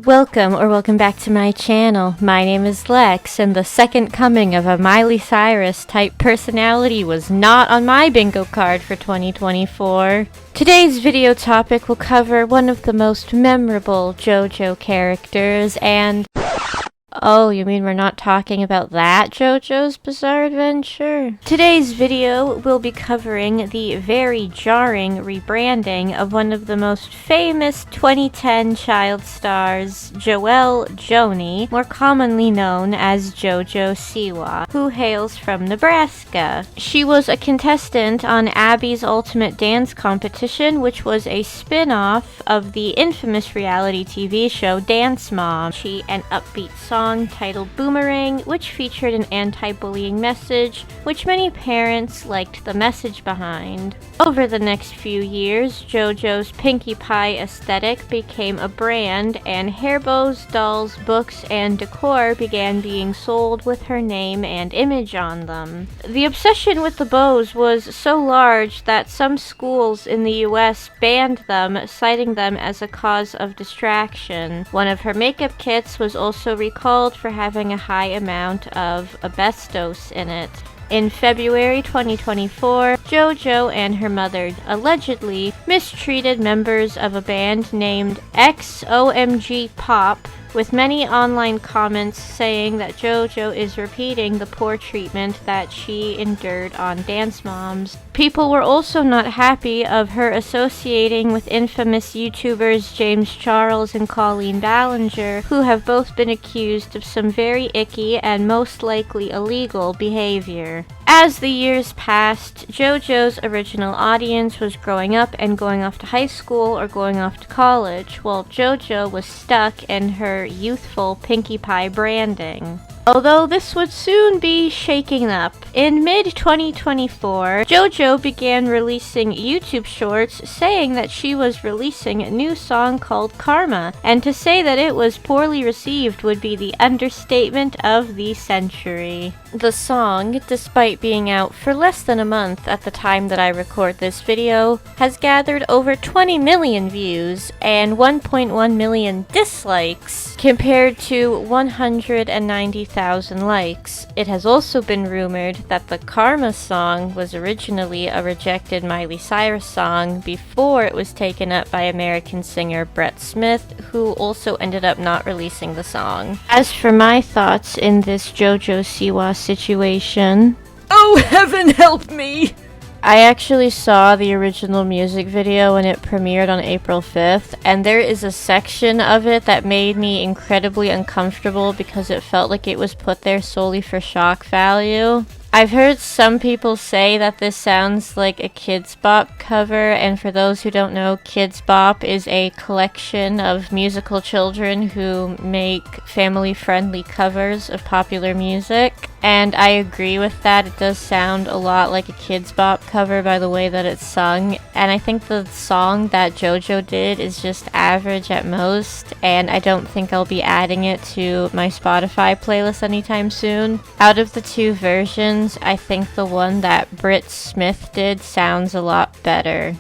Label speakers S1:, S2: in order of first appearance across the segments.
S1: Welcome back to my channel. My name is Lex, and the second coming of a Miley Cyrus type personality was not on my bingo card for 2024. Today's video topic will cover one of the most memorable JoJo characters and... Oh, you mean we're not talking about that JoJo's Bizarre Adventure? Today's video will be covering the very jarring rebranding of one of the most famous 2010 child stars, Joelle Joni, more commonly known as Jojo Siwa, who hails from Nebraska. She was a contestant on Abby's Ultimate Dance Competition, which was a spin-off of the infamous reality TV show Dance Mom. She an upbeat song titled Boomerang, which featured an anti-bullying message, which many parents liked the message behind. Over the next few years, JoJo's Pinkie Pie aesthetic became a brand, and hair bows, dolls, books, and decor began being sold with her name and image on them. The obsession with the bows was so large that some schools in the US banned them, citing them as a cause of distraction. One of her makeup kits was also recalled for having a high amount of asbestos in it. In February 2024, JoJo and her mother allegedly mistreated members of a band named XOMG Pop, with many online comments saying that JoJo is repeating the poor treatment that she endured on Dance Moms. People were also not happy of her associating with infamous YouTubers James Charles and Colleen Ballinger, who have both been accused of some very icky and most likely illegal behavior. As the years passed, JoJo's original audience was growing up and going off to high school or going off to college, while JoJo was stuck in her youthful Pinkie Pie branding. Although this would soon be shaking up. In mid-2024, JoJo began releasing YouTube shorts saying that she was releasing a new song called Karma, and to say that it was poorly received would be the understatement of the century. The song, despite being out for less than a month at the time that I record this video, has gathered over 20 million views and 1.1 million dislikes, compared to 190,000 likes. It has also been rumored that the Karma song was originally a rejected Miley Cyrus song before it was taken up by American singer Brett Smith, who also ended up not releasing the song. As for my thoughts in this Jojo Siwa situation...
S2: Oh, heaven help me!
S1: I actually saw the original music video when it premiered on April 5th, and there is a section of it that made me incredibly uncomfortable because it felt like it was put there solely for shock value. I've heard some people say that this sounds like a Kidz Bop cover, and for those who don't know, Kidz Bop is a collection of musical children who make family-friendly covers of popular music. And I agree with that. It does sound a lot like a Kidz Bop cover by the way that it's sung. And I think the song that JoJo did is just average at most, and I don't think I'll be adding it to my Spotify playlist anytime soon. Out of the two versions, I think the one that Britt Smith did sounds a lot better.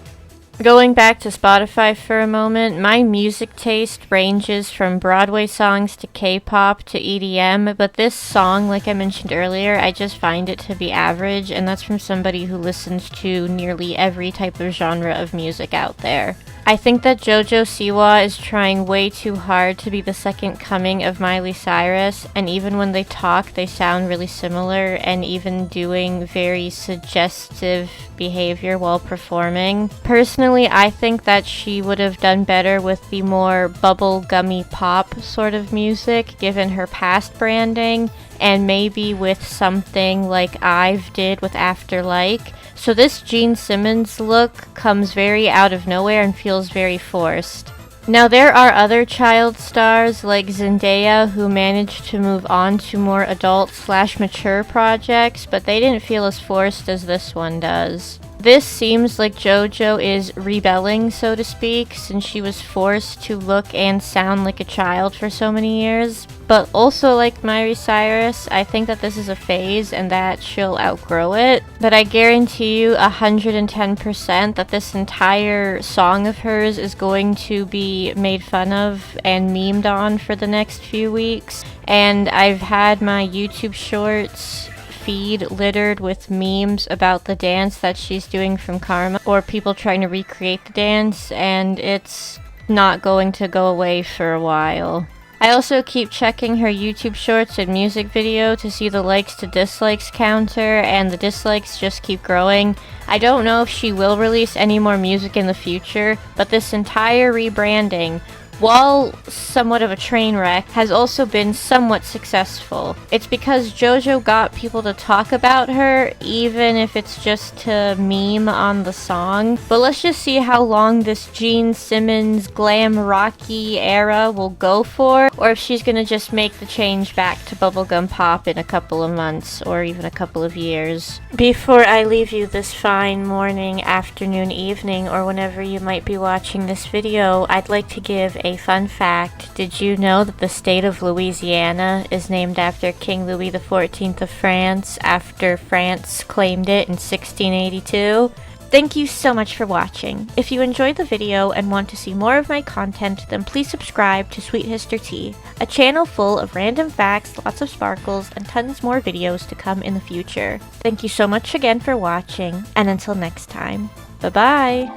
S1: Going back to Spotify for a moment, my music taste ranges from Broadway songs to K-pop to EDM, but this song, like I mentioned earlier, I just find it to be average, and that's from somebody who listens to nearly every type of genre of music out there. I think that Jojo Siwa is trying way too hard to be the second coming of Miley Cyrus, and even when they talk, they sound really similar, and even doing very suggestive behavior while performing. Personally, I think that she would have done better with the more bubblegummy pop sort of music, given her past branding, and maybe with something like Ive did with After Like. So this Gene Simmons look comes very out of nowhere and feels very forced. Now there are other child stars like Zendaya who managed to move on to more adult/mature projects, but they didn't feel as forced as this one does. This seems like JoJo is rebelling, so to speak, since she was forced to look and sound like a child for so many years. But also, like Miley Cyrus, I think that this is a phase and that she'll outgrow it. But I guarantee you 110% that this entire song of hers is going to be made fun of and memed on for the next few weeks. And I've had my YouTube shorts feed littered with memes about the dance that she's doing from Karma, or people trying to recreate the dance, and it's not going to go away for a while. I also keep checking her YouTube shorts and music video to see the likes to dislikes counter, and the dislikes just keep growing. I don't know if she will release any more music in the future, but this entire rebranding, while somewhat of a train wreck, has also been somewhat successful. It's because JoJo got people to talk about her, even if it's just to meme on the song. But let's just see how long this Gene Simmons glam rocky era will go for, or if she's gonna just make the change back to bubblegum pop in a couple of months, or even a couple of years. Before I leave you this fine morning, afternoon, evening, or whenever you might be watching this video, I'd like to give a fun fact. Did you know that the state of Louisiana is named after King Louis XIV of France, after France claimed it in 1682? Thank you so much for watching. If you enjoyed the video and want to see more of my content, then please subscribe to Sweet Histortea, a channel full of random facts, lots of sparkles, and tons more videos to come in the future. Thank you so much again for watching, and until next time, bye-bye!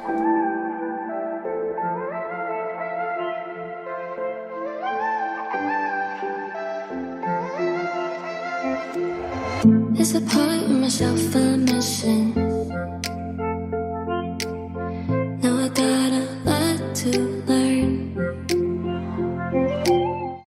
S3: There's a part of myself I'm missing. Now I got a lot to